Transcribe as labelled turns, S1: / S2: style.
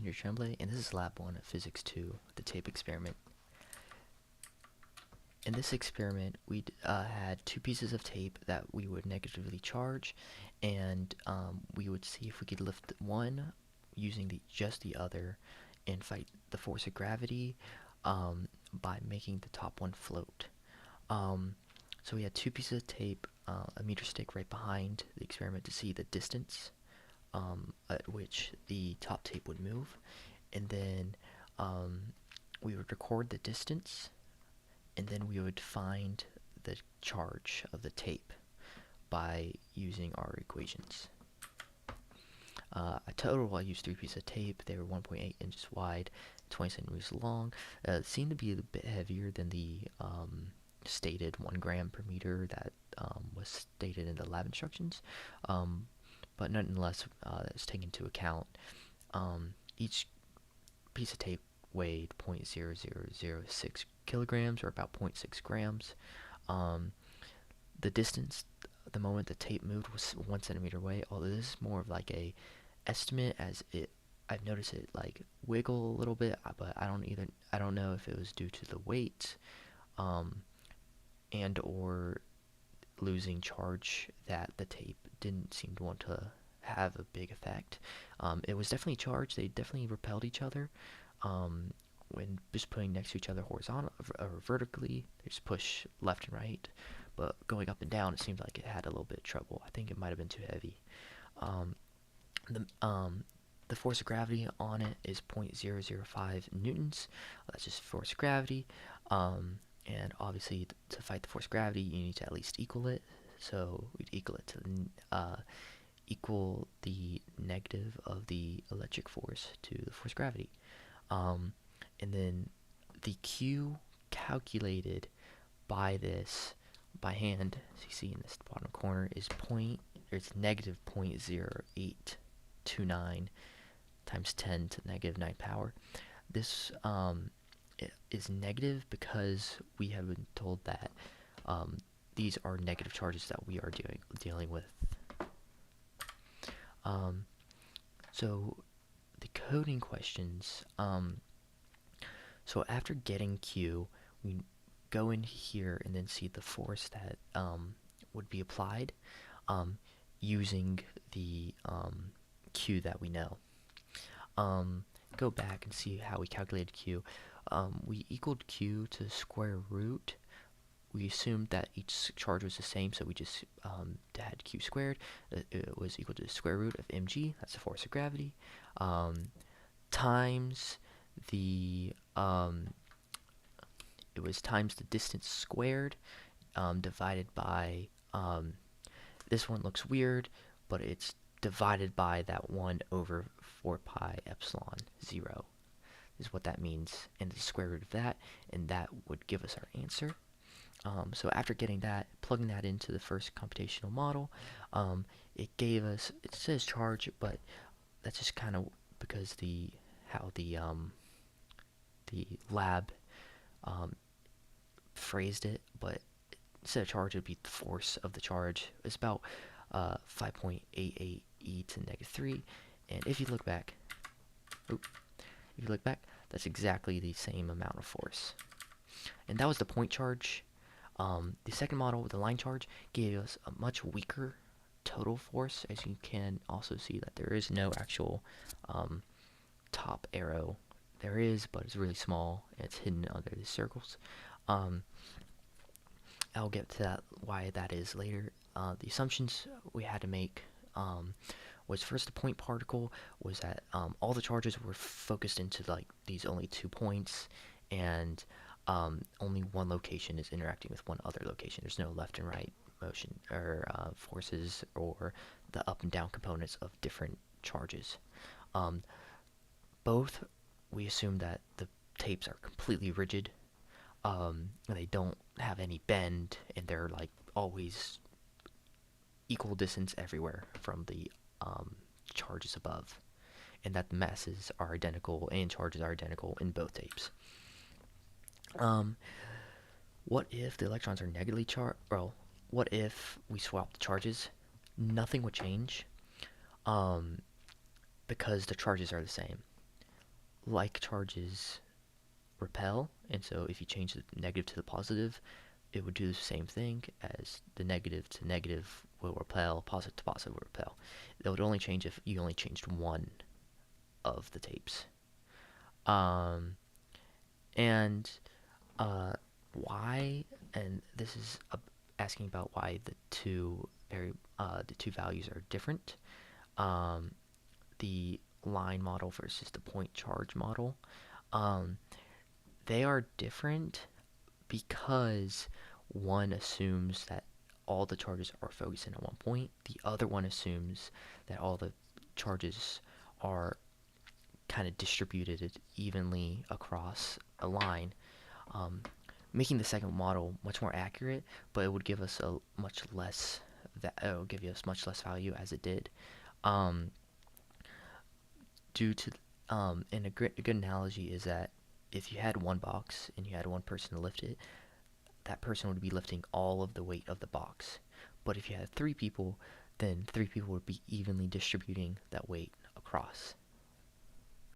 S1: Andrew Tremblay, and this is Lab 1 of Physics 2, the tape experiment. In this experiment, we had two pieces of tape that we would negatively charge, and we would see if we could lift one using just the other and fight the force of gravity by making the top one float. So we had two pieces of tape, a meter stick right behind the experiment to see the distance at which the top tape would move, and then we would record the distance, and then we would find the charge of the tape by using our equations. I used three pieces of tape. They were 1.8 inches wide, 20 centimeters long. Seemed to be a bit heavier than the stated 1 gram per meter that was stated in the lab instructions. But nonetheless, that's taken into account. Each piece of tape weighed 0.0006 kilograms, or about 0.6 grams. The distance, the moment the tape moved, was 1 centimeter away. Although this is more of like a estimate, as I've noticed it like wiggle a little bit, but I don't know if it was due to the weight, and or losing charge, that the tape didn't seem to want to have a big effect. It was definitely charged. They definitely repelled each other. When just putting next to each other horizontal or vertically, they just push left and right. But going up and down, it seemed like it had a little bit of trouble. I think it might have been too heavy. The force of gravity on it is 0.005 newtons. That's just force of gravity. And obviously, to fight the force of gravity, you need to at least equal it. So we'd equal it to equal the negative of the electric force to the force of gravity. And then the Q calculated by this by hand, as you see in this bottom corner, is negative 0.0829 times 10 to the negative 9 power. This is negative because we have been told that these are negative charges that we are dealing with. So the coding questions. So after getting Q, we go in here and then see the force that would be applied using the Q that we know. Go back and see how we calculated Q. We equaled Q to the square root. We assumed that each charge was the same, so we just had Q squared. It was equal to the square root of mg, that's the force of gravity, times the it was times the distance squared, divided by this one looks weird, but it's divided by that 1 over 4 pi epsilon 0 is what that means, and the square root of that, and that would give us our answer. So after getting that, plugging that into the first computational model, it says charge, but that's just kind of because how the lab phrased it. But instead of charge, it would be the force of the charge. It's about 5.88 e to negative 3, and if you look back, that's exactly the same amount of force. And that was the point charge. The second model with the line charge gave us a much weaker total force. As you can also see that there is no actual top arrow. There is, but it's really small, and it's hidden under the circles. I'll get to that, why that is later. The assumptions we had to make was first, the point particle was that all the charges were focused into like these only 2 points, and only one location is interacting with one other location. There's no left and right motion or forces, or the up and down components of different charges. Both, we assume that the tapes are completely rigid. They don't have any bend, and they're like always equal distance everywhere from the charges above, and that the masses are identical and charges are identical in both tapes. What if the electrons are negatively charged? Well, what if we swap the charges? Nothing would change, because the charges are the same. like charges repel, and so if you change the negative to the positive, it would do the same thing as the negative to negative will repel, positive to positive will repel. It would only change if you only changed one of the tapes. Um, and why? And this is asking about why the two values are different. Um, the line model versus the point charge model. Um, they are different because one assumes that all the charges are focusing at one point. The other one assumes that all the charges are kind of distributed evenly across a line, um, making the second model much more accurate, but it would give us a much less it would give us much less value as it did. Um, due to and a good analogy is that if you had one box and you had one person to lift it, that person would be lifting all of the weight of the box. But if you had three people, then three people would be evenly distributing that weight across.